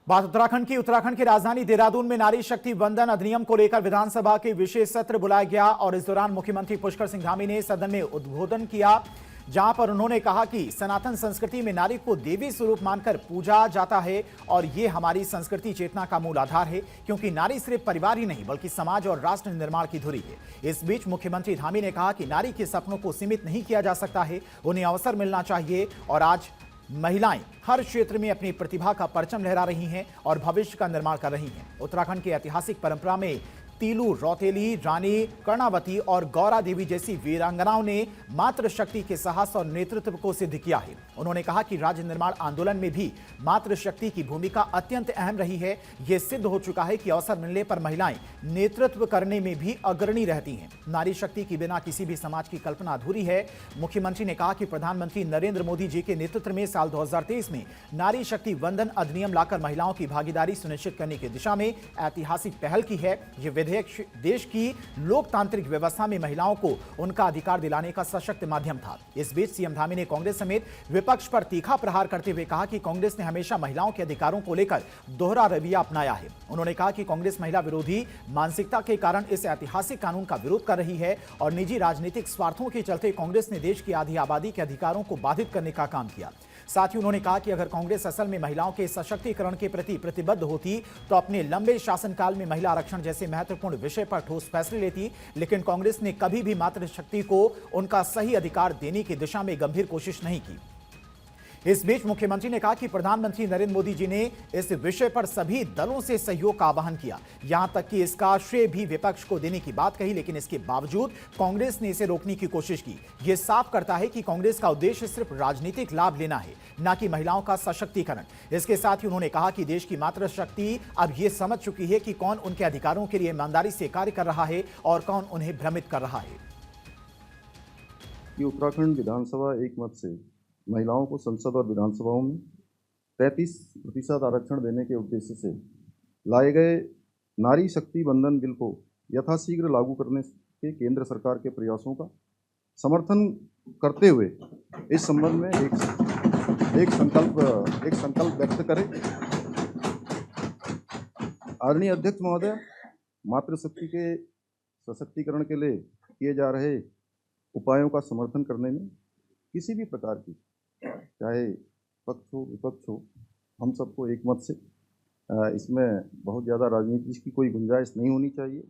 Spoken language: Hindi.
बात उत्तराखंड की राजधानी देहरादून में नारी शक्ति वंदन अधिनियम को लेकर विधानसभा के विशेष सत्र बुलाया गया और इस दौरान मुख्यमंत्री पुष्कर सिंह धामी ने सदन में उद्बोधन किया, जहां पर उन्होंने कहा कि सनातन संस्कृति में नारी को देवी स्वरूप मानकर पूजा जाता है और ये हमारी संस्कृति चेतना का मूल आधार है, क्योंकि नारी सिर्फ परिवार ही नहीं बल्कि समाज और राष्ट्र निर्माण की धुरी है। इस बीच मुख्यमंत्री धामी ने कहा कि नारी के सपनों को सीमित नहीं किया जा सकता है, उन्हें अवसर मिलना चाहिए और आज महिलाएं हर क्षेत्र में अपनी प्रतिभा का परचम लहरा रही हैं और भविष्य का निर्माण कर रही हैं। उत्तराखंड की ऐतिहासिक परंपरा में तीलू, रौतेली, रानी कर्णावती और गौरा देवी जैसी वीरांगनाओं ने मातृशक्ति के साहस और नेतृत्व को सिद्ध किया है। उन्होंने कहा कि राज्य निर्माण आंदोलन में भी मातृशक्ति की भूमिका अत्यंत अहम रही है। यह सिद्ध हो चुका है कि अवसर मिलने पर महिलाएं नेतृत्व करने में भी अग्रणी रहती हैं। नारी शक्ति के बिना किसी भी समाज की कल्पना अधूरी है। मुख्यमंत्री ने कहा कि प्रधानमंत्री नरेंद्र मोदी जी के नेतृत्व में साल 2023 में नारी शक्ति वंदन अधिनियम लाकर महिलाओं की भागीदारी सुनिश्चित करने की दिशा में ऐतिहासिक पहल की है। यह विधेयक देश की लोकतांत्रिक व्यवस्था में महिलाओं को उनका अधिकार दिलाने का सशक्त माध्यम था। इस बीच सीएम धामी ने कांग्रेस समेत विपक्ष पर तीखा प्रहार करते हुए कहा कि कांग्रेस ने हमेशा महिलाओं के अधिकारों को लेकर दोहरा रवैया अपनाया है। उन्होंने कहा कि कांग्रेस महिला विरोधी मानसिकता के कारण इस ऐतिहासिक कानून का विरोध कर रही है और निजी राजनीतिक स्वार्थों के चलते कांग्रेस ने देश की आधी आबादी के अधिकारों को बाधित करने का काम किया। साथ ही उन्होंने कहा कि अगर कांग्रेस असल में महिलाओं के सशक्तिकरण के प्रति प्रतिबद्ध होती तो अपने लंबे शासनकाल में महिला आरक्षण जैसे महत्वपूर्ण विषय पर ठोस फैसले लेती, लेकिन कांग्रेस ने कभी भी मातृशक्ति को उनका सही अधिकार देने की दिशा में गंभीर कोशिश नहीं की। इस बीच मुख्यमंत्री ने कहा कि प्रधानमंत्री नरेंद्र मोदी जी ने इस विषय पर सभी दलों से सहयोग का आह्वान किया, यहां तक कि इसका श्रेय भी विपक्ष को देने की बात कही, लेकिन इसके बावजूद कांग्रेस ने इसे रोकने की कोशिश की। यह साफ करता है कि कांग्रेस का उद्देश्य सिर्फ राजनीतिक लाभ लेना है, न कि महिलाओं का सशक्तिकरण। इसके साथ ही उन्होंने कहा कि देश की मातृशक्ति अब यह समझ चुकी है कि कौन उनके अधिकारों के लिए ईमानदारी से कार्य कर रहा है और कौन उन्हें भ्रमित कर रहा है। उत्तराखंड विधानसभा एक मत से महिलाओं को संसद और विधानसभाओं में 33% आरक्षण देने के उद्देश्य से लाए गए नारी शक्ति वंदन बिल को यथाशीघ्र लागू करने के केंद्र सरकार के प्रयासों का समर्थन करते हुए इस संबंध में एक संकल्प व्यक्त करें। आदरणीय अध्यक्ष महोदय, मातृशक्ति के सशक्तिकरण के लिए किए जा रहे उपायों का समर्थन करने में किसी भी प्रकार की, चाहे पक्ष हो विपक्ष हो, हम सबको एक मत से इसमें बहुत ज़्यादा राजनीति की कोई गुंजाइश नहीं होनी चाहिए।